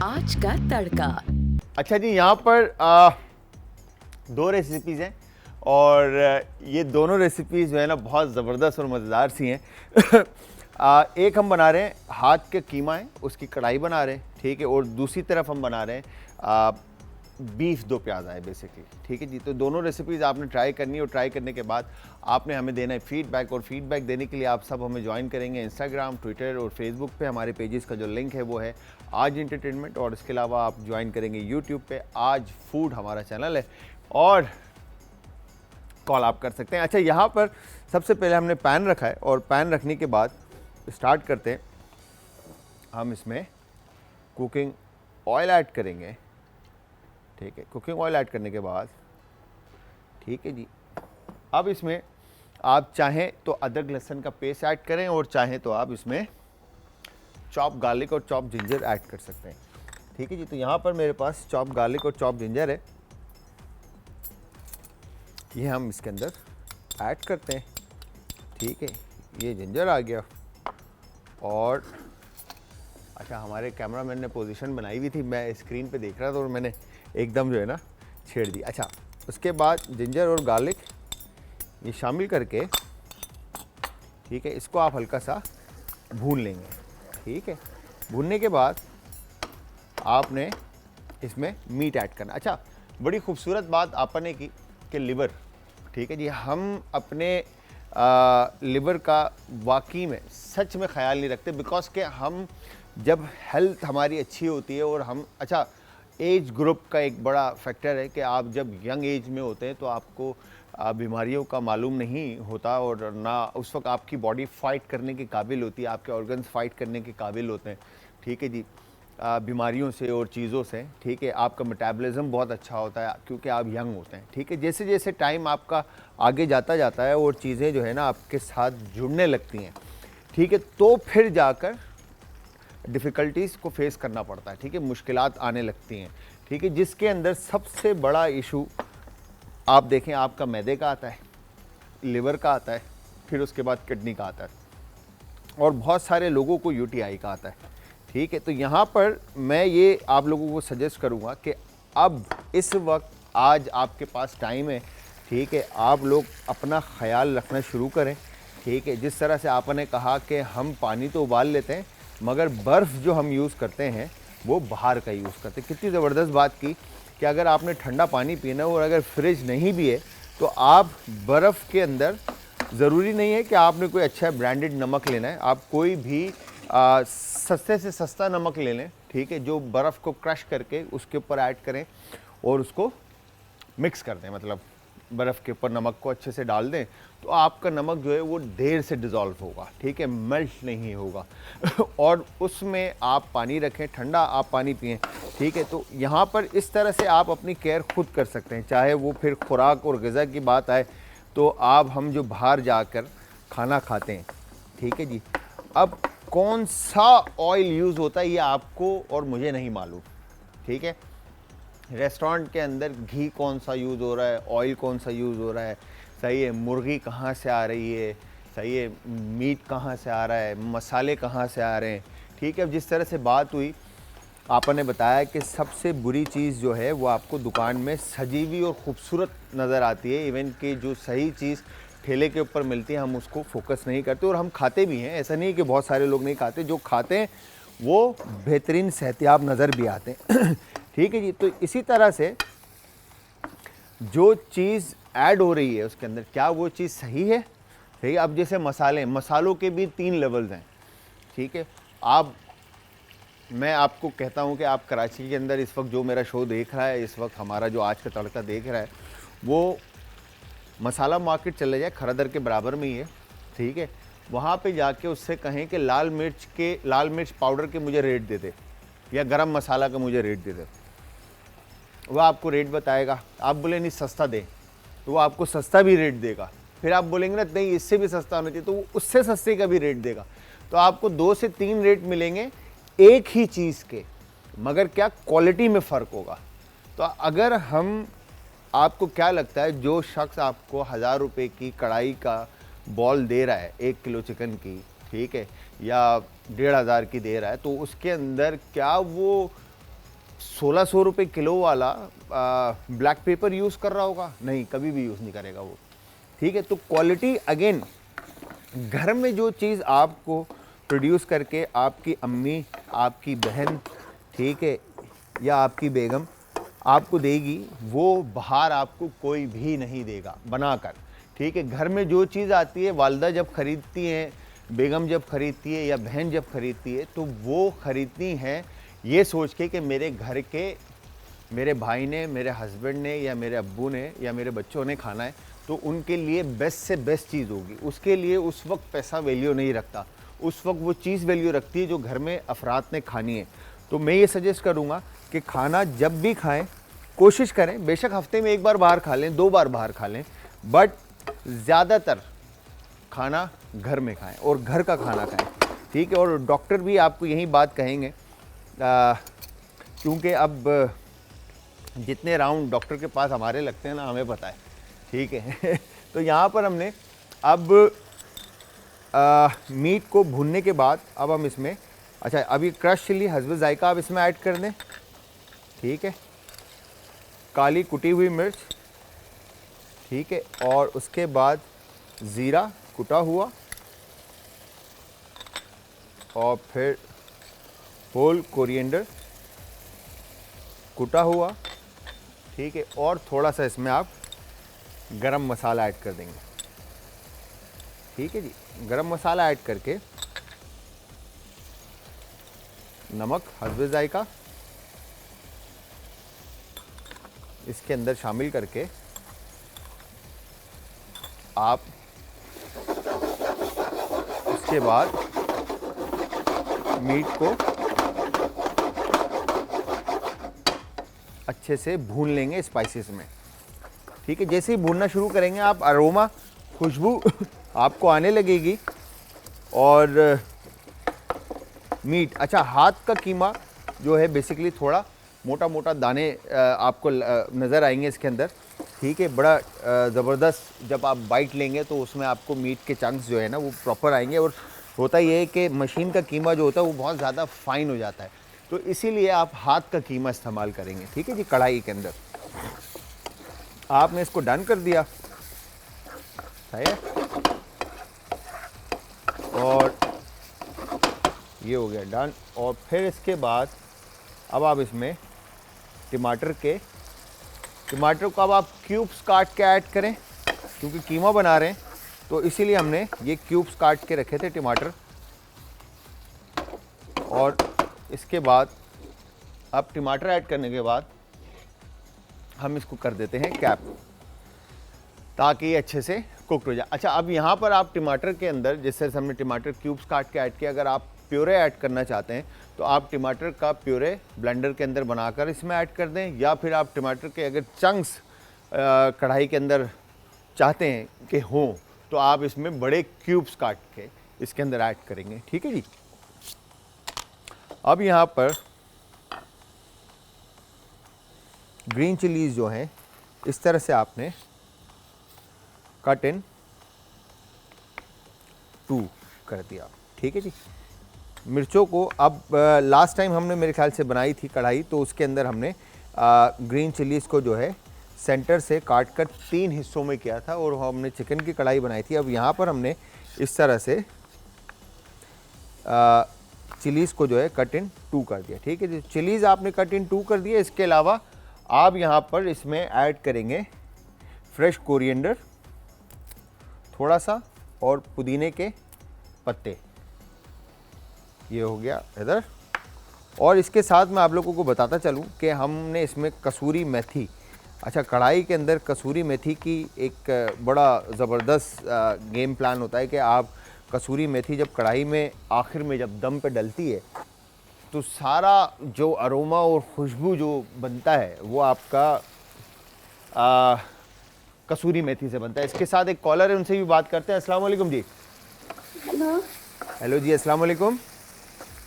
आज का तड़का। अच्छा जी, यहाँ पर दो रेसिपीज़ हैं और ये दोनों रेसिपीज़ जो है ना बहुत ज़बरदस्त और मज़ेदार सी हैं। एक हम बना रहे हैं हाथ के कीमा है उसकी कढ़ाई बना रहे हैं, ठीक है, और दूसरी तरफ हम बना रहे हैं बीफ दो प्याज़ा है बेसिकली, ठीक है जी। तो दोनों रेसिपीज़ आपने ट्राई करनी है और ट्राई करने के बाद आपने हमें देना है फीडबैक, और फीडबैक देने के लिए आप सब हमें ज्वाइन करेंगे इंस्टाग्राम, ट्विटर और फेसबुक पे। हमारे पेजेस का जो लिंक है वो है आज एंटरटेनमेंट, और इसके अलावा आप ज्वाइन करेंगे यूट्यूब पे, आज फूड हमारा चैनल है, और कॉल आप कर सकते हैं। अच्छा, यहाँ पर सबसे पहले हमने पैन रखा है और पैन रखने के बाद स्टार्ट करते हैं। हम इसमें कुकिंग ऑयल ऐड करेंगे, ठीक है। कुकिंग ऑयल ऐड करने के बाद, ठीक है जी, अब इसमें आप चाहें तो अदरक लहसुन का पेस्ट ऐड करें और चाहें तो आप इसमें चॉप गार्लिक और चॉप जिंजर ऐड कर सकते हैं, ठीक है जी। तो यहाँ पर मेरे पास चॉप गार्लिक और चॉप जिंजर है, ये हम इसके अंदर ऐड करते हैं, ठीक है। ये जिंजर आ गया, और अच्छा, हमारे कैमरामैन ने पोजीशन बनाई हुई थी, मैं स्क्रीन पे देख रहा था और मैंने एकदम जो है ना छेड़ दी। अच्छा, उसके बाद जिंजर और गार्लिक ये शामिल करके, ठीक है, इसको आप हल्का सा भून लेंगे, ठीक है। भूनने के बाद आपने इसमें मीट ऐड करना। अच्छा, बड़ी खूबसूरत बात आपने की कि लिवर, ठीक है जी, हम अपने लिवर का वाकई में सच में ख्याल नहीं रखते, बिकॉज के हम जब हेल्थ हमारी अच्छी होती है और हम, अच्छा, एज ग्रुप का एक बड़ा फैक्टर है कि आप जब यंग एज में होते हैं तो आपको बीमारियों का मालूम नहीं होता, और ना उस वक्त आपकी बॉडी फाइट करने के काबिल होती है, आपके ऑर्गन्स फाइट करने के काबिल होते हैं, ठीक है जी, बीमारियों से और चीज़ों से, ठीक है। आपका मेटाबॉलिज्म बहुत अच्छा होता है क्योंकि आप यंग होते हैं, ठीक है। जैसे जैसे टाइम आपका आगे जाता है और चीज़ें जो है ना आपके साथ जुड़ने लगती हैं, ठीक है, तो फिर जाकर डिफ़िकल्टीज़ को फेस करना पड़ता है, ठीक है, मुश्किलात आने लगती हैं, ठीक है। जिसके अंदर सबसे बड़ा इशू आप देखें आपका मैदे का आता है, लिवर का आता है, फिर उसके बाद किडनी का आता है, और बहुत सारे लोगों को यूटीआई का आता है, ठीक है। तो यहाँ पर मैं ये आप लोगों को सजेस्ट करूँगा कि अब इस वक्त आज आपके पास टाइम है, ठीक है, आप लोग अपना ख्याल रखना शुरू करें, ठीक है। जिस तरह से आपने कहा कि हम पानी तो उबाल लेते हैं मगर बर्फ़ जो हम यूज़ करते हैं वो बाहर का यूज़ करते हैं। कितनी ज़बरदस्त बात की कि अगर आपने ठंडा पानी पीना है और अगर फ्रिज नहीं भी है तो आप बर्फ़ के अंदर, ज़रूरी नहीं है कि आपने कोई अच्छा ब्रांडेड नमक लेना है, आप कोई भी सस्ते से सस्ता नमक ले लें, ठीक है, जो बर्फ़ को क्रश करके उसके ऊपर ऐड करें और उसको मिक्स कर दें, मतलब बर्फ़ के ऊपर नमक को अच्छे से डाल दें, तो आपका नमक जो है वो देर से डिज़ोल्व होगा, ठीक है, मेल्ट नहीं होगा। और उसमें आप पानी रखें, ठंडा आप पानी पिएं, ठीक है। तो यहाँ पर इस तरह से आप अपनी केयर खुद कर सकते हैं, चाहे वो फिर खुराक और ग़िज़ा की बात आए तो आप, हम जो बाहर जाकर खाना खाते हैं, ठीक है जी, अब कौन सा ऑयल यूज़ होता है ये आपको और मुझे नहीं मालूम, ठीक है। रेस्टोरेंट के अंदर घी कौन सा यूज़ हो रहा है, ऑयल कौन सा यूज़ हो रहा है, सही है, मुर्गी कहाँ से आ रही है, सही है, मीट कहाँ से आ रहा है, मसाले कहाँ से आ रहे हैं, ठीक है। अब जिस तरह से बात हुई, आपने बताया कि सबसे बुरी चीज़ जो है वो आपको दुकान में सजी हुई और ख़ूबसूरत नज़र आती है, इवन कि जो सही चीज़ ठेले के ऊपर मिलती है हम उसको फोकस नहीं करते, और हम खाते भी हैं, ऐसा नहीं कि बहुत सारे लोग नहीं खाते, जो खाते हैं वो बेहतरीन सेहतियाब नज़र भी आते हैं। ठीक है जी। तो इसी तरह से जो चीज़ ऐड हो रही है उसके अंदर, क्या वो चीज़ सही है, ठीक है। अब जैसे मसालों के भी 3 लेवल्स हैं, ठीक है। मैं आपको कहता हूं कि आप कराची के अंदर इस वक्त जो मेरा शो देख रहा है, इस वक्त हमारा जो आज का तड़का देख रहा है, वो मसाला मार्केट चले जाए, खरदर के बराबर में ही है, ठीक है। वहाँ पे जाके उससे कहें कि लाल मिर्च पाउडर के मुझे रेट दे दे, या गरम मसाला का मुझे रेट दे दे, वह आपको रेट बताएगा। आप बोले नहीं सस्ता दे, तो वो आपको सस्ता भी रेट देगा। फिर आप बोलेंगे ना नहीं इससे भी सस्ता होना चाहिए, तो वो उससे सस्ते का भी रेट देगा। तो आपको 2 से 3 रेट मिलेंगे एक ही चीज़ के, मगर क्या क्वालिटी में फ़र्क होगा। तो अगर हम, आपको क्या लगता है जो शख्स आपको 1000 रुपये की कढ़ाई का बॉल दे रहा है 1 किलो चिकन की, ठीक है, या 1500 की दे रहा है, तो उसके अंदर क्या वो 1600 रुपये किलो वाला ब्लैक पेपर यूज़ कर रहा होगा? नहीं, कभी भी यूज़ नहीं करेगा वो। ठीक है, तो क्वालिटी अगेन, घर में जो चीज़ आपको प्रोड्यूस करके आपकी अम्मी, आपकी बहन, ठीक है, या आपकी बेगम आपको देगी, वो बाहर आपको कोई भी नहीं देगा बनाकर। ठीक है, घर में जो चीज़ आती है, वालदा जब खरीदती हैं, बेगम जब खरीदती है या बहन जब खरीदती है, तो वो खरीदती हैं ये सोच के कि मेरे घर के, मेरे भाई ने, मेरे हस्बैंड ने, या मेरे अब्बू ने, या मेरे बच्चों ने खाना है, तो उनके लिए बेस्ट से बेस्ट चीज़ होगी। उसके लिए उस वक्त पैसा वैल्यू नहीं रखता, उस वक्त वो चीज़ वैल्यू रखती है जो घर में अफराद ने खानी है। तो मैं ये सजेस्ट करूँगा कि खाना जब भी खाएं, कोशिश करें, बेशक हफ्ते में 1 बार बाहर खा लें, 2 बार बाहर खा लें, बट ज़्यादातर खाना घर में खाएं और घर का खाना खाएं। ठीक है, और डॉक्टर भी आपको यही बात कहेंगे, क्योंकि अब जितने राउंड डॉक्टर के पास हमारे लगते हैं ना, हमें पता है। ठीक है तो यहाँ पर हमने अब मीट को भूनने के बाद अब हम इसमें, अच्छा अभी क्रश चिल्ली हस्ब जायका आप इसमें ऐड कर दें। ठीक है, काली कुटी हुई मिर्च, ठीक है, और उसके बाद ज़ीरा कुटा हुआ, और फिर होल कोरिएंडर कुटा हुआ। ठीक है, और थोड़ा सा इसमें आप गरम मसाला ऐड कर देंगे। ठीक है जी, गरम मसाला ऐड करके नमक हस्ब जायका इसके अंदर शामिल करके आप उसके बाद मीट को अच्छे से भून लेंगे स्पाइसेस में। ठीक है, जैसे ही भूनना शुरू करेंगे आप, अरोमा, खुशबू आपको आने लगेगी। और मीट, अच्छा हाथ का कीमा जो है बेसिकली थोड़ा मोटा मोटा दाने आपको नज़र आएंगे इसके अंदर। ठीक है, बड़ा ज़बरदस्त जब आप बाइट लेंगे तो उसमें आपको मीट के चंक्स जो है ना वो प्रॉपर आएंगे। और होता ये है कि मशीन का कीमा जो होता है वो बहुत ज़्यादा फाइन हो जाता है, तो इसीलिए आप हाथ का कीमा इस्तेमाल करेंगे। ठीक है जी, कढ़ाई के अंदर आपने इसको डन कर दिया है, और ये हो गया डन। और फिर इसके बाद अब आप इसमें टमाटर को अब आप क्यूब्स काट के ऐड करें, क्योंकि कीमा बना रहे हैं तो इसीलिए हमने ये क्यूब्स काट के रखे थे टमाटर। और इसके बाद अब टमाटर ऐड करने के बाद हम इसको कर देते हैं कैप, ताकि ये अच्छे से कुक हो जाए। अच्छा, अब यहाँ पर आप टमाटर के अंदर, जैसे हमने टमाटर क्यूब्स काट के ऐड किया, अगर आप प्योरे ऐड करना चाहते हैं तो आप टमाटर का प्योरे ब्लेंडर के अंदर बनाकर इसमें ऐड कर दें, या फिर आप टमाटर के अगर चंक्स कढ़ाई के अंदर चाहते हैं कि हों तो आप इसमें बड़े क्यूब्स काट के इसके अंदर ऐड करेंगे। ठीक है जी, अब यहाँ पर ग्रीन चिलीज़ जो हैं इस तरह से आपने कट इन 2 कर दिया। ठीक है जी, मिर्चों को अब लास्ट टाइम हमने मेरे ख्याल से बनाई थी कढ़ाई, तो उसके अंदर हमने ग्रीन चिलीज़ को जो है सेंटर से काट कर 3 हिस्सों में किया था, और हमने चिकन की कढ़ाई बनाई थी। अब यहाँ पर हमने इस तरह से चिलीज़ को जो है कट इन 2 कर दिया। ठीक है जी, चिलीज़ आपने कट इन 2 कर दिया। इसके अलावा आप यहाँ पर इसमें ऐड करेंगे फ्रेश कोरिएंडर थोड़ा सा, और पुदीने के पत्ते, ये हो गया इधर। और इसके साथ मैं आप लोगों को बताता चलूँ कि हमने इसमें कसूरी मेथी, अच्छा कढ़ाई के अंदर कसूरी मेथी की एक बड़ा ज़बरदस्त गेम प्लान होता है कि आप कसूरी मेथी जब कढ़ाई में आखिर में जब दम पे डलती है तो सारा जो अरोमा और खुशबू जो बनता है वो आपका कसूरी मेथी से बनता है। इसके साथ एक कॉलर है, उनसे भी बात करते हैं। अस्सलाम वालेकुम जी। हेलो। हेलो जी, अस्सलाम वालेकुम।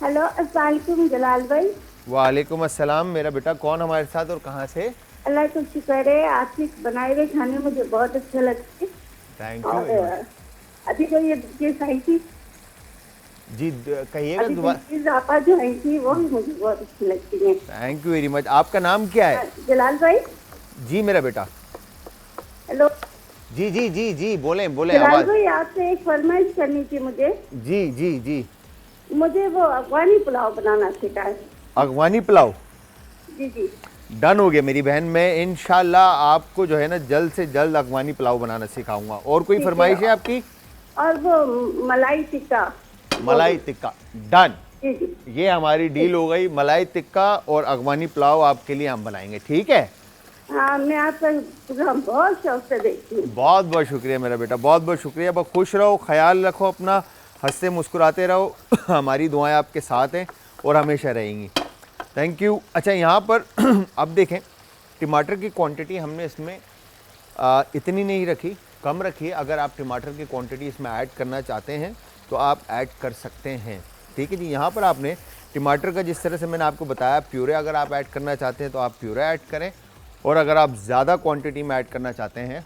हेलो, अस्सलाम वालेकुम जलाल भाई। वालेकुम अस्सलाम। मेरा बेटा, कौन हमारे साथ और कहाँ से? अल्लाह का शुक्र है, आपके बनाए हुए खाने मुझे बहुत अच्छे लगते हैं। थैंक और यू। अभी तो ये डिश आई थी, जी कहिएगा अभी दोबारा। दिलजीत आपा जो आई थी वो भी मुझे बहुत अच्छी लगती है। Thank you very much. आपका नाम क्या है? जलाल भाई। जी मेरा बेटा। हेलो जी जी जी जी बोलें बोलें जलाल आवाज़। भाई, आपसे एक फरमाइश करनी थी मुझे। जी जी जी। मुझे वो अफगानी पुलाव बनाना सिखाए। अगवानी पुलाव जी जी। डन हो गया मेरी बहन। मैं इंशाल्लाह आपको जो है ना जल्द से जल्द अगवानी पुलाव बनाना सिखाऊंगा। और कोई ठीक है। फरमाइश है आपकी? और वो मलाई टिक्का वो भी। मलाई टिक्का डन। जी जी। ये हमारी डील हो गई। मलाई टिक्का और अगवानी पुलाव आपके लिए हम बनाएंगे, ठीक है? हाँ, मैं आपका प्रोग्राम बहुत शौक से देखती हूँ। बहुत बहुत शुक्रिया मेरा बेटा, बहुत बहुत शुक्रिया। बस खुश रहो, ख्याल रखो अपना, हंसते मुस्कुराते रहो। हमारी दुआएं आपके साथ हैं और हमेशा रहेंगी। Thank you. अच्छा यहाँ पर अब देखें, टमाटर की क्वांटिटी हमने इसमें इतनी नहीं रखी, कम रखी है। अगर आप टमाटर की क्वांटिटी इसमें ऐड करना चाहते हैं तो आप ऐड कर सकते हैं, ठीक है जी। यहाँ पर आपने टमाटर का जिस तरह से मैंने आपको बताया प्यूरे अगर आप ऐड करना चाहते हैं तो आप प्यूरे ऐड करें, और अगर आप ज़्यादा क्वांटिटी में ऐड करना चाहते हैं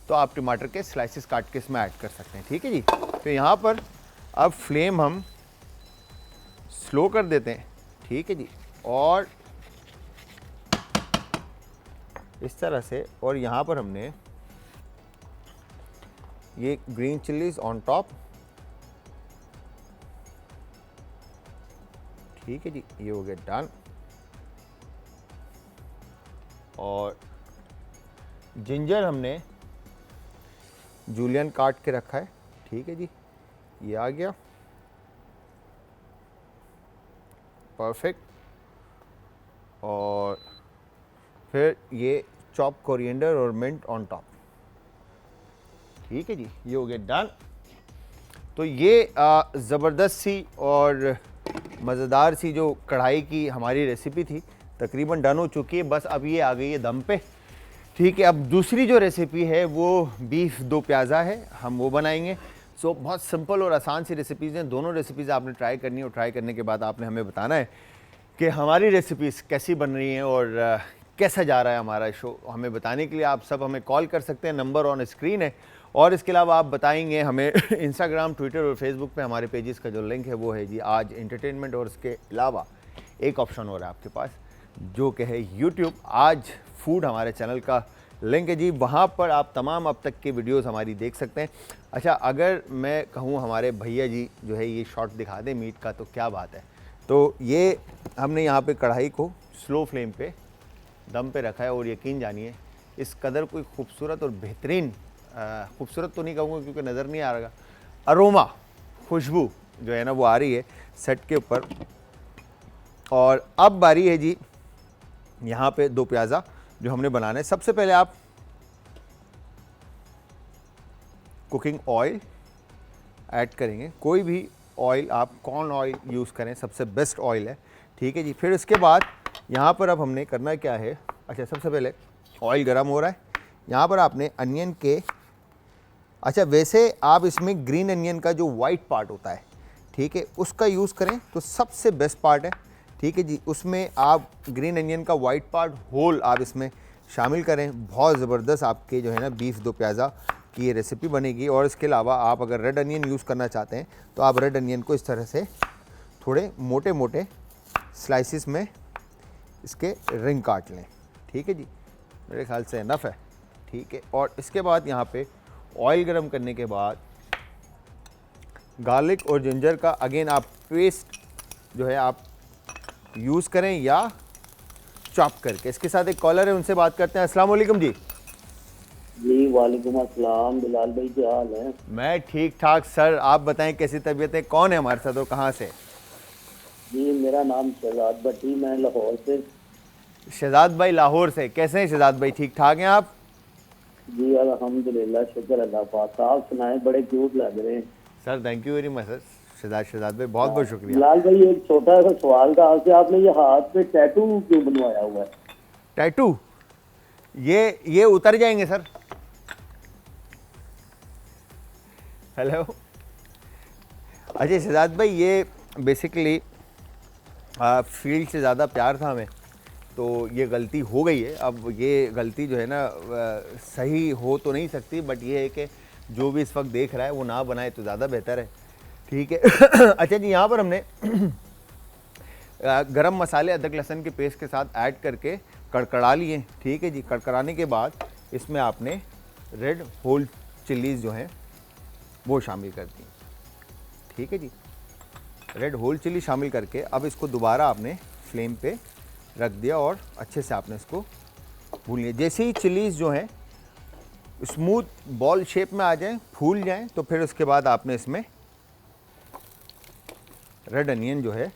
तो आप टमाटर के स्लाइसेस काट के इसमें ऐड कर सकते हैं, ठीक है जी। तो यहाँ पर अब फ्लेम हम स्लो कर देते हैं, ठीक है जी, और इस तरह से। और यहाँ पर हमने ये ग्रीन चिलीज ऑन टॉप, ठीक है जी, ये हो गया डन। और जिंजर हमने जूलियन काट के रखा है, ठीक है जी, ये आ गया परफेक्ट। और फिर ये चॉप कोरिएंडर और मिंट ऑन टॉप, ठीक है जी, ये हो गया डन। तो ये ज़बरदस्त सी और मज़ेदार सी जो कढ़ाई की हमारी रेसिपी थी तकरीबन डन हो चुकी है। बस अब ये आ गई है दम पे, ठीक है। अब दूसरी जो रेसिपी है वो बीफ दो प्याज़ा है, हम वो बनाएंगे। सो बहुत सिंपल और आसान सी रेसिपीज़ हैं। दोनों रेसिपीज़ आपने ट्राई करनी है और ट्राई करने के बाद आपने हमें बताना है कि हमारी रेसिपीज़ कैसी बन रही हैं और कैसा जा रहा है हमारा शो। हमें बताने के लिए आप सब हमें कॉल कर सकते हैं, नंबर ऑन स्क्रीन है। और इसके अलावा आप बताएंगे हमें इंस्टाग्राम, ट्विटर और फेसबुक पे हमारे पेजेस का जो लिंक है वो है जी आज एंटरटेनमेंट। और इसके अलावा एक ऑप्शन और है आपके पास जो कि है यूट्यूब आज फूड, हमारे चैनल का लिंक है जी, वहाँ पर आप तमाम अब तक के वीडियोस हमारी देख सकते हैं। अच्छा, अगर मैं कहूँ हमारे भैया जी जो है ये शॉट दिखा दें मीट का तो क्या बात है। तो ये हमने यहाँ पे कढ़ाई को स्लो फ्लेम पे दम पे रखा है और यकीन जानिए इस कदर कोई खूबसूरत और बेहतरीन, खूबसूरत तो नहीं कहूँगा क्योंकि नज़र नहीं आ रहा, अरोमा, खुशबू जो है ना वो आ रही है सेट के ऊपर। और अब बारी है जी यहाँ पे दो प्याज़ा जो हमने बनाना है। सबसे पहले आप कुकिंग ऑयल ऐड करेंगे, कोई भी ऑयल आप कॉर्न ऑयल यूज़ करें, सबसे बेस्ट ऑयल है, ठीक है जी। फिर इसके बाद यहाँ पर अब हमने करना क्या है, अच्छा सबसे पहले ऑयल गर्म हो रहा है, यहाँ पर आपने अनियन के, अच्छा वैसे आप इसमें ग्रीन अनियन का जो वाइट पार्ट होता है, ठीक है, उसका यूज़ करें तो सबसे बेस्ट पार्ट है, ठीक है जी। उसमें आप ग्रीन अनियन का वाइट पार्ट होल आप इसमें शामिल करें, बहुत ज़बरदस्त आपके जो है ना बीफ दो प्याज़ा की ये रेसिपी बनेगी। और इसके अलावा आप अगर रेड अनियन यूज़ करना चाहते हैं तो आप रेड अनियन को इस तरह से थोड़े मोटे मोटे स्लाइसिस में इसके रिंग काट लें, ठीक है जी, मेरे ख्याल से इनफ है, ठीक है। और इसके बाद यहाँ पे ऑयल गरम करने के बाद गार्लिक और जिंजर का अगेन आप पेस्ट जो है आप यूज़ करें या चॉप करके। इसके साथ एक कॉलर है, उनसे बात करते हैं। अस्सलाम वालेकुम जी। जी वालेकुम अस्सलाम, बिलाल भाई क्या हाल है? मैं ठीक ठाक सर, आप बताएं कैसी तबीयत है, कौन है हमारे साथ और कहाँ से? जी मेरा नाम शहजाद भट्टी, मैं लाहौर से। शहजाद भाई लाहौर से, कैसे हैं शहजाद भाई, ठीक ठाक हैं आप? जी अल्हम्दुलिल्लाह, शुक्र अल्लाह पाक। आप सुनाए, बड़े क्यूट लग रहे हैं sir thank you very much sir. Shahzad भाई बहुत बहुत शुक्रिया। बिलाल भाई एक छोटा सा सवाल था आपसे, आपने ये हाथ पे टैटू क्यों बनवाया हुआ है? टैटू ये उतर जाएंगे सर। हेलो, अच्छा शहजाद भाई ये बेसिकली फील्ड से ज़्यादा प्यार था हमें तो ये गलती हो गई है। अब ये गलती जो है ना सही हो तो नहीं सकती, बट ये है कि जो भी इस वक्त देख रहा है वो ना बनाए तो ज़्यादा बेहतर है, ठीक है। अच्छा जी, यहाँ पर हमने गरम मसाले अदरक लहसुन के पेस्ट के साथ ऐड करके कड़कड़ा लिए, ठीक है जी। कड़कड़ाने के बाद इसमें आपने रेड होल चिल्लीज़ जो हैं वो शामिल कर दी, ठीक है जी। रेड होल चिल्ली शामिल करके अब इसको दोबारा आपने फ्लेम पे रख दिया और अच्छे से आपने इसको भून लिया। जैसे ही चिल्लीज़ जो हैं स्मूथ बॉल शेप में आ जाएं, फूल जाएं, तो फिर उसके बाद आपने इसमें रेड अनियन जो है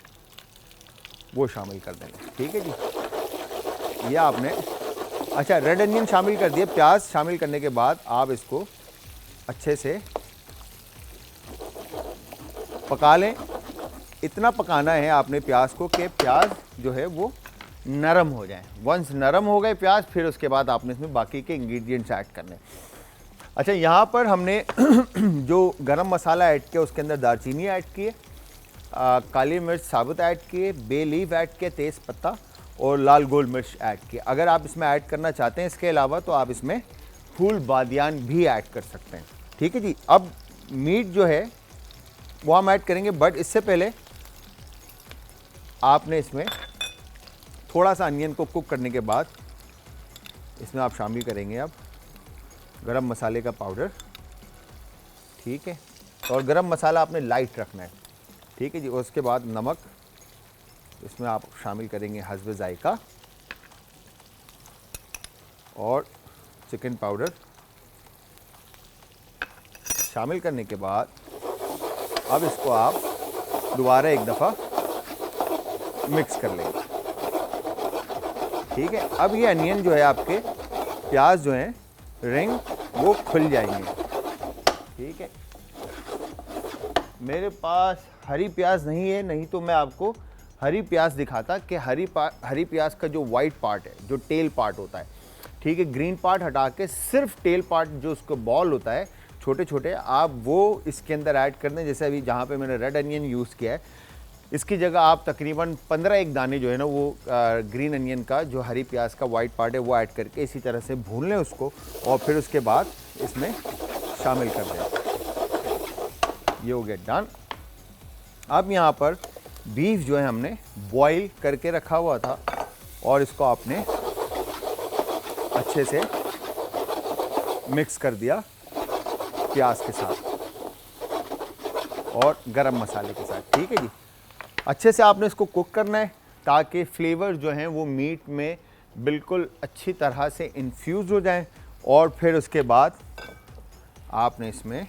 वो शामिल कर देंगे, ठीक है जी। ये आपने अच्छा रेड अनियन शामिल कर दिए। प्याज शामिल करने के बाद आप इसको अच्छे से पका लें। इतना पकाना है आपने प्याज को कि प्याज जो है वो नरम हो जाए। वंस नरम हो गए प्याज, फिर उसके बाद आपने इसमें बाकी के इंग्रेडिएंट्स ऐड करने। अच्छा, यहाँ पर हमने जो गरम मसाला ऐड किया उसके अंदर दालचीनी ऐड किए, काली मिर्च साबुत ऐड किए, बे लीफ ऐड किए, तेज़ पत्ता और लाल गोल मिर्च ऐड किए। अगर आप इसमें ऐड करना चाहते हैं इसके अलावा तो आप इसमें फूल बादियान भी ऐड कर सकते हैं, ठीक है जी। अब मीट जो है वो हम ऐड करेंगे, बट इससे पहले आपने इसमें थोड़ा सा अनियन को कुक करने के बाद इसमें आप शामिल करेंगे अब गरम मसाले का पाउडर, ठीक है। और गरम मसाला आपने लाइट रखना है, ठीक है जी। और उसके बाद नमक इसमें आप शामिल करेंगे हस्ब जायका, और चिकन पाउडर शामिल करने के बाद अब इसको आप दोबारा एक दफ़ा मिक्स कर लेंगे, ठीक है। अब ये अनियन जो है आपके प्याज जो हैं रिंग वो खुल जाएंगे, ठीक है। मेरे पास हरी प्याज नहीं है, नहीं तो मैं आपको हरी प्याज दिखाता कि हरी प्याज का जो वाइट पार्ट है, जो टेल पार्ट होता है, ठीक है, ग्रीन पार्ट हटा के सिर्फ टेल पार्ट जो उसको बॉल होता है छोटे छोटे, आप वो इसके अंदर ऐड कर दें। जैसे अभी जहाँ पे मैंने रेड अनियन यूज़ किया है, इसकी जगह आप तकरीबन 15 एक दाने जो है ना वो ग्रीन अनियन का जो हरी प्याज का वाइट पार्ट है वो ऐड करके इसी तरह से भून लें उसको, और फिर उसके बाद इसमें शामिल कर दें। ये हो गया डन। अब यहाँ पर बीफ जो है हमने बॉईल करके रखा हुआ था और इसको आपने अच्छे से मिक्स कर दिया प्याज के साथ और गरम मसाले के साथ, ठीक है जी। अच्छे से आपने इसको कुक करना है ताकि फ्लेवर जो हैं वो मीट में बिल्कुल अच्छी तरह से इन्फ्यूज़ हो जाएं, और फिर उसके बाद आपने इसमें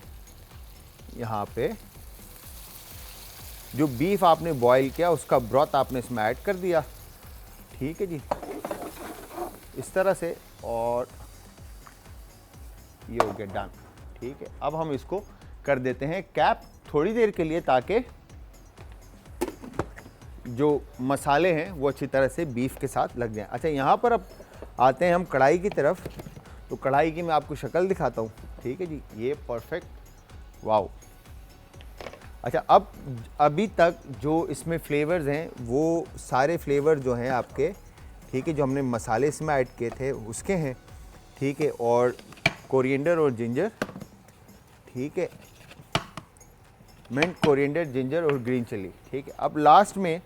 यहाँ पे जो बीफ आपने बॉईल किया उसका ब्रॉथ आपने इसमें ऐड कर दिया, ठीक है जी, इस तरह से, और ये हो गया डन, ठीक है। अब हम इसको कर देते हैं कैप थोड़ी देर के लिए ताकि जो मसाले हैं वो अच्छी तरह से बीफ के साथ लग जाएं। अच्छा, यहाँ पर अब आते हैं हम कढ़ाई की तरफ। तो कढ़ाई की मैं आपको शक्ल दिखाता हूँ, ठीक है जी, ये परफेक्ट, वाओ। अच्छा, अब अभी तक जो इसमें फ्लेवर्स हैं वो सारे फ्लेवर जो हैं आपके, ठीक है, जो हमने मसाले इसमें ऐड किए थे उसके हैं, ठीक है, और कोरिएंडर और जिंजर, ठीक है, मिंट, कोरिएंडर, जिंजर और ग्रीन चिली, ठीक है। अब लास्ट में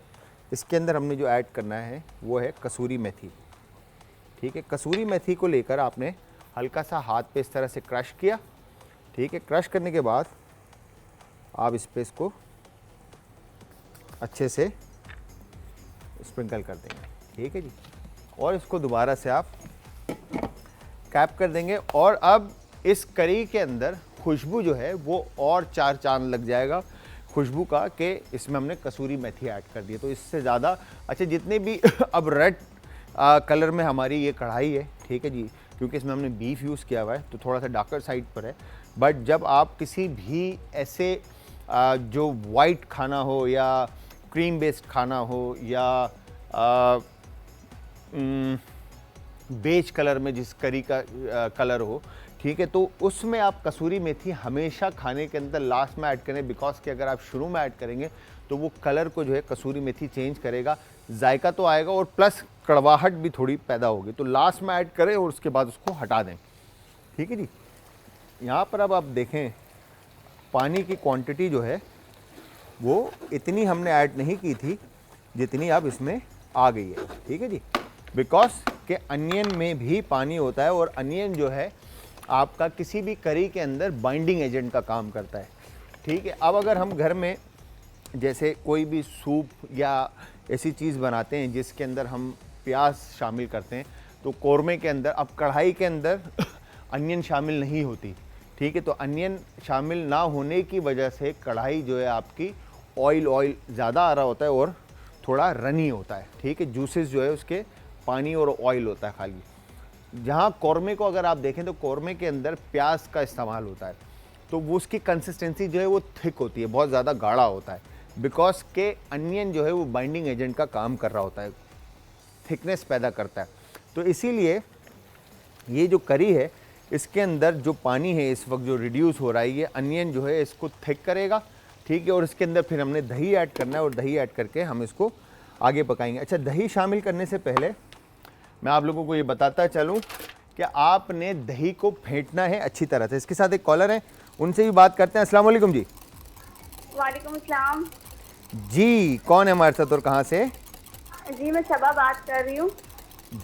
इसके अंदर हमने जो ऐड करना है वो है कसूरी मेथी, ठीक है। कसूरी मेथी को लेकर आपने हल्का सा हाथ पे इस तरह से क्रश किया, ठीक है। क्रश करने के बाद आप इस पे इसको अच्छे से स्प्रिंकल कर देंगे, ठीक है जी, और इसको दोबारा से आप कैप कर देंगे। और अब इस करी के अंदर खुशबू जो है वो और चार चांद लग जाएगा खुशबू का कि इसमें हमने कसूरी मेथी ऐड कर दी है। तो इससे ज़्यादा अच्छा जितने भी अब रेड कलर में हमारी ये कढ़ाई है, ठीक है जी, क्योंकि इसमें हमने बीफ यूज़ किया हुआ है तो थोड़ा सा डार्कर साइड पर है। बट जब आप किसी भी ऐसे जो वाइट खाना हो या क्रीम बेस्ड खाना हो या बेज कलर में जिस करी का कलर हो, ठीक है, तो उसमें आप कसूरी मेथी हमेशा खाने के अंदर लास्ट में ऐड करें, बिकॉज कि अगर आप शुरू में ऐड करेंगे तो वो कलर को जो है कसूरी मेथी चेंज करेगा, जायका तो आएगा और प्लस कड़वाहट भी थोड़ी पैदा होगी। तो लास्ट में ऐड करें और उसके बाद उसको हटा दें, ठीक है जी। यहाँ पर अब आप देखें पानी की क्वांटिटी जो है वो इतनी हमने ऐड नहीं की थी जितनी अब इसमें आ गई है, ठीक है जी। बिकॉज के अनियन में भी पानी होता है और अनियन जो है आपका किसी भी करी के अंदर बाइंडिंग एजेंट का काम करता है, ठीक है। अब अगर हम घर में जैसे कोई भी सूप या ऐसी चीज़ बनाते हैं जिसके अंदर हम प्याज शामिल करते हैं, तो कौरमे के अंदर अब कढ़ाई के अंदर अनियन शामिल नहीं होती, ठीक है। तो अनियन शामिल ना होने की वजह से कढ़ाई जो है आपकी ऑयल ज़्यादा आ रहा होता है और थोड़ा रनी होता है, ठीक है। जूसेस जो है उसके पानी और ऑयल होता है खाली। जहाँ कौरमे को अगर आप देखें तो कौरमे के अंदर प्याज का इस्तेमाल होता है, तो वो उसकी कंसिस्टेंसी जो है वो थिक होती है, बहुत ज़्यादा गाढ़ा होता है। बिकॉज के अनियन जो है वो बाइंडिंग एजेंट का काम कर रहा होता है, थिकनेस पैदा करता है। तो इसीलिए ये जो करी है इसके अंदर जो पानी है इस वक्त जो रिड्यूस हो रहा है, ये अनियन जो है इसको थिक करेगा, ठीक है। और इसके अंदर फिर हमने दही ऐड करना है और दही ऐड करके हम इसको आगे पकाएंगे। अच्छा, दही शामिल करने से पहले मैं आप लोगों को ये बताता चलूँ कि आपने दही को फेंटना है अच्छी तरह से। इसके साथ एक कॉलर है, उनसे भी बात करते हैं। अस्सलाम वालेकुम जी। वालेकुम अस्सलाम जी, कौन है हमारे साथ और कहाँ से? जी, मैं सबा बात कर रही हूँ।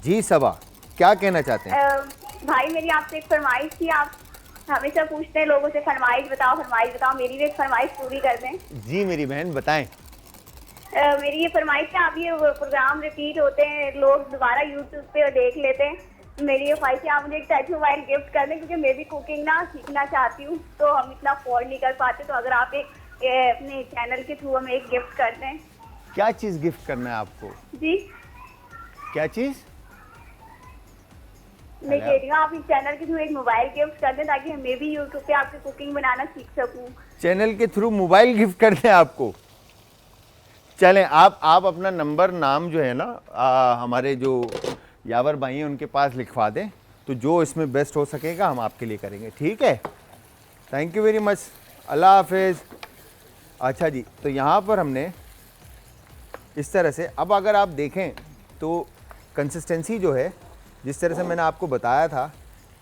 जी सबा, क्या कहना चाहते हैं? भाई मेरी आपसे एक फरमाइश थी। आप हमेशा पूछते हैं लोगों से फरमाइश बताओ, मेरी भी एक फरमाइश पूरी कर दें। जी मेरी बहन बताएं। मेरी ये फरमाइश है, आप ये प्रोग्राम रिपीट होते हैं, लोग दोबारा यूट्यूब पे देख लेते हैं। मेरी ये ख्वाहिश है आप मुझे एक टच मोबाइल गिफ्ट कर दें, क्योंकि मैं भी कुकिंग ना सीखना चाहती हूँ, तो हम इतना अफोर्ड नहीं कर पाते। तो अगर आप एक अपने चैनल के थ्रू हमें एक गिफ्ट कर दें। क्या चीज़ गिफ्ट करना है आपको? जी, क्या चीज़? मैं कह रही हूँ आप इस चैनल के थ्रू एक मोबाइल गिफ्ट कर दें, ताकि मैं भी यूट्यूब पे आपकी कुकिंग बनाना सीख सकूँ। चैनल के थ्रू मोबाइल गिफ्ट कर दें आपको? चलें, आप अपना नंबर नाम जो है ना हमारे जो यावर भाई हैं उनके पास लिखवा दें, तो जो इसमें बेस्ट हो सकेगा हम आपके लिए करेंगे, ठीक है। थैंक यू वेरी मच, अल्लाह हाफिज़। अच्छा जी, तो यहाँ पर हमने इस तरह से, अब अगर आप देखें तो कंसिस्टेंसी जो है जिस तरह से मैंने आपको बताया था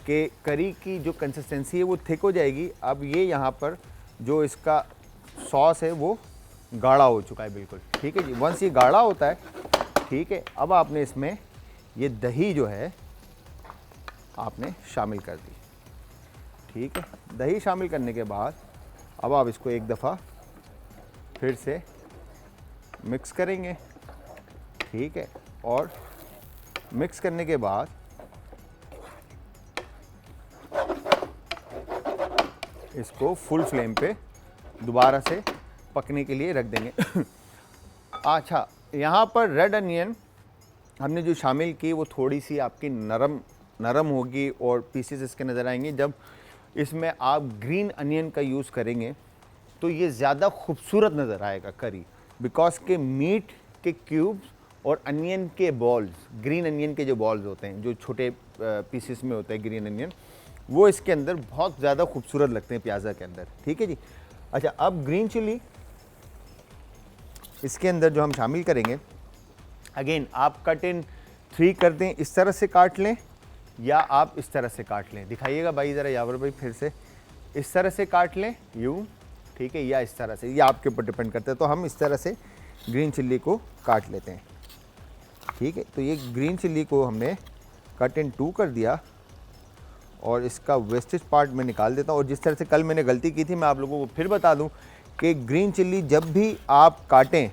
कि करी की जो कंसिस्टेंसी है वो थिक हो जाएगी। अब ये यहाँ पर जो इसका सॉस है वो गाढ़ा हो चुका है बिल्कुल, ठीक है जी। वंस ये गाढ़ा होता है, ठीक है, अब आपने इसमें ये दही जो है आपने शामिल कर दी, ठीक है। दही शामिल करने के बाद अब आप इसको एक दफ़ा फिर से मिक्स करेंगे, ठीक है। और मिक्स करने के बाद इसको फुल फ्लेम पे दोबारा से पकने के लिए रख देंगे। अच्छा, यहाँ पर रेड अनियन हमने जो शामिल की वो थोड़ी सी आपकी नरम होगी और पीसेस इसके नज़र आएंगे। जब इसमें आप ग्रीन अनियन का यूज़ करेंगे तो ये ज़्यादा खूबसूरत नज़र आएगा करी, बिकॉज के मीट के क्यूब्स और अनियन के बॉल्स, ग्रीन अनियन के जो बॉल्स होते हैं जो छोटे पीसेस में होते हैं ग्रीन अनियन, वो इसके अंदर बहुत ज़्यादा खूबसूरत लगते हैं प्याज़ा के अंदर, ठीक है जी। अच्छा, अब ग्रीन चिली इसके अंदर जो हम शामिल करेंगे, अगेन आप कट इन 3 कर दें, इस तरह से काट लें या आप इस तरह से काट लें। दिखाइएगा भाई ज़रा, यावर भाई फिर से, इस तरह से काट लें यूँ, ठीक है, या इस तरह से, ये आपके ऊपर डिपेंड करता है। तो हम इस तरह से ग्रीन चिल्ली को काट लेते हैं, ठीक है। तो ये ग्रीन चिल्ली को हमने कट इन 2 कर दिया और इसका वेस्टेज पार्ट मैं निकाल देता हूँ। और जिस तरह से कल मैंने गलती की थी, मैं आप लोगों को फिर बता दूँ कि ग्रीन चिल्ली जब भी आप काटें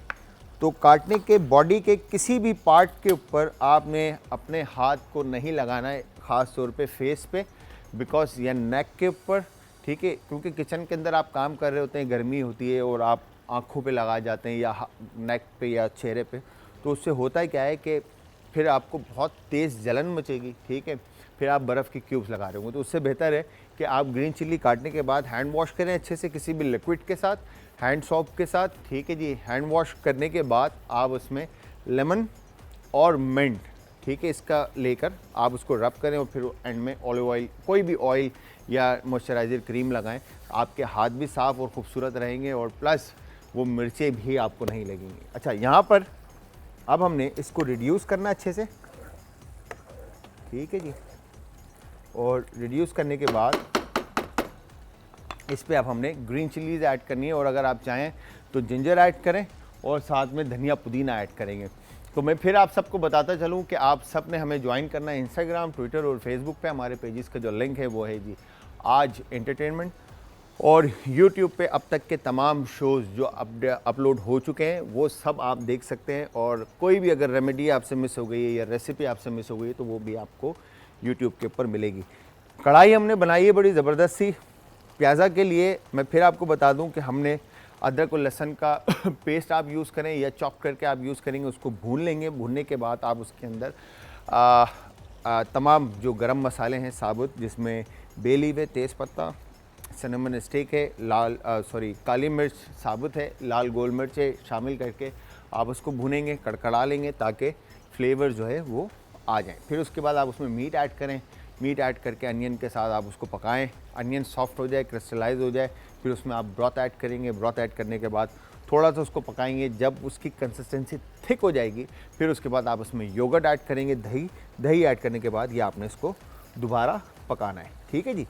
तो काटने के बॉडी के किसी भी पार्ट के ऊपर आपने अपने हाथ को नहीं लगाना है, ख़ास तौर पे फेस पे, बिकॉज या नेक के ऊपर, ठीक है, क्योंकि किचन के अंदर आप काम कर रहे होते हैं, गर्मी होती है और आप आँखों पे लगा जाते हैं या नेक पे या चेहरे पे, तो उससे होता क्या है कि फिर आपको बहुत तेज़ जलन मचेगी, ठीक है, फिर आप बर्फ़ के क्यूब्स लगा रहे होंगे। तो उससे बेहतर है कि आप ग्रीन चिल्ली काटने के बाद हैंड वॉश करें अच्छे से किसी भी लिक्विड के साथ, हैंड सोप के साथ, ठीक है जी। हैंड वॉश करने के बाद आप उसमें लेमन और मिंट, ठीक है, इसका लेकर आप उसको रब करें और फिर एंड में ऑलिव ऑयल, कोई भी ऑयल या मॉइस्चराइज़र क्रीम लगाएं। आपके हाथ भी साफ़ और ख़ूबसूरत रहेंगे और प्लस वो मिर्चें भी आपको नहीं लगेंगी। अच्छा, यहाँ पर अब हमने इसको रिड्यूस करना अच्छे से, ठीक है जी। और रिड्यूस करने के बाद इस पे अब हमने ग्रीन चिलीज़ ऐड करनी है और अगर आप चाहें तो जिंजर ऐड करें और साथ में धनिया पुदीना ऐड करेंगे। तो मैं फिर आप सबको बताता चलूँ कि आप सब ने हमें ज्वाइन करना है इंस्टाग्राम, ट्विटर और फेसबुक पे। हमारे पेजेस का जो लिंक है वो है जी आज एंटरटेनमेंट, और यूट्यूब पे अब तक के तमाम शोज़ जो अपलोड हो चुके हैं वो सब आप देख सकते हैं। और कोई भी अगर रेमेडी आपसे मिस हो गई है या रेसिपी आपसे मिस हो गई है तो वो भी आपको यूट्यूब के ऊपर मिलेगी। कढ़ाई हमने बनाई है बड़ी ज़बरदस्त सी प्याज़ा के लिए। मैं फिर आपको बता दूं कि हमने अदरक और लहसुन का पेस्ट आप यूज़ करें या चॉप करके आप यूज़ करेंगे, उसको भून लेंगे। भूनने के बाद आप उसके अंदर तमाम जो गरम मसाले हैं साबुत, जिसमें बे लीफ है, तेज़पत्ता, सिनेमन स्टिक है, काली मिर्च साबुत है, लाल गोल मिर्च है, शामिल करके आप उसको भूनेंगे, कड़कड़ा लेंगे ताकि फ्लेवर जो है वो आ जाए। फिर उसके बाद आप उसमें मीट ऐड करें। मीट ऐड करके अनियन के साथ आप उसको पकाएं, अनियन सॉफ्ट हो जाए, क्रिस्टलाइज हो जाए। फिर उसमें आप ब्रॉथ ऐड करेंगे। ब्रॉथ ऐड करने के बाद थोड़ा सा उसको पकाएंगे। जब उसकी कंसिस्टेंसी थिक हो जाएगी फिर उसके बाद आप उसमें योगर्ट ऐड करेंगे, दही ऐड करने के बाद ये आपने इसको दोबारा पकाना है। ठीक है जी।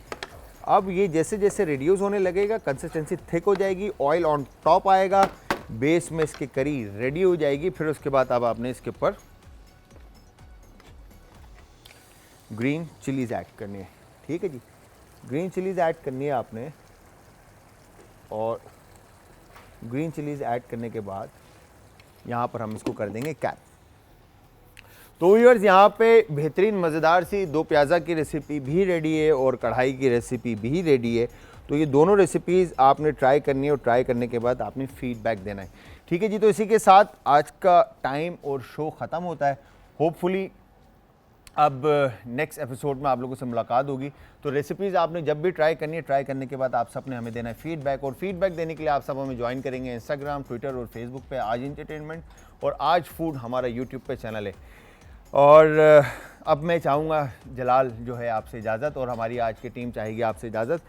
अब ये जैसे जैसे रिड्यूस होने लगेगा, कंसिस्टेंसी थिक हो जाएगी, ऑयल ऑन टॉप आएगा, बेस में इसकी करी रेडी हो जाएगी। फिर उसके बाद अब आपने इसके ऊपर ग्रीन चिलीज़ ऐड करनी है। ठीक है जी। ग्रीन चिलीज़ ऐड करनी है आपने, और ग्रीन चिलीज़ ऐड करने के बाद यहाँ पर हम इसको कर देंगे कैप। तो व्यूअर्स, यहाँ पे बेहतरीन मज़ेदार सी दो प्याज़ा की रेसिपी भी रेडी है और कढ़ाई की रेसिपी भी रेडी है। तो ये दोनों रेसिपीज़ आपने ट्राई करनी है और ट्राई करने के बाद आपने फीडबैक देना है। ठीक है जी। तो इसी के साथ आज का टाइम और शो ख़त्म होता है। होपफुली अब नेक्स्ट एपिसोड में आप लोगों से मुलाकात होगी। तो रेसिपीज़ आपने जब भी ट्राई करनी है, ट्राई करने के बाद आप सब ने हमें देना है फीडबैक, और फीडबैक देने के लिए आप सब हमें ज्वाइन करेंगे इंस्टाग्राम, ट्विटर और फेसबुक पे आज एंटरटेनमेंट, और आज फूड हमारा यूट्यूब पे चैनल है। और अब मैं चाहूँगा जलाल जो है आपसे इजाज़त, और हमारी आज की टीम चाहेगी आपसे इजाज़त।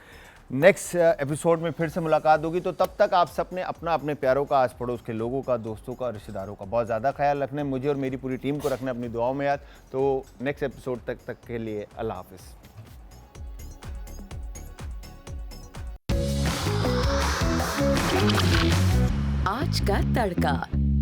नेक्स्ट एपिसोड में फिर से मुलाकात होगी। तो तब तक आप सब ने अपना अपने प्यारों का, आस पड़ोस के लोगों का, दोस्तों का, रिश्तेदारों का बहुत ज़्यादा ख्याल रखना है। मुझे और मेरी पूरी टीम को रखना है अपनी दुआओं में याद। तो नेक्स्ट एपिसोड तक के लिए अल्लाह हाफ़िज़। आज का तड़का।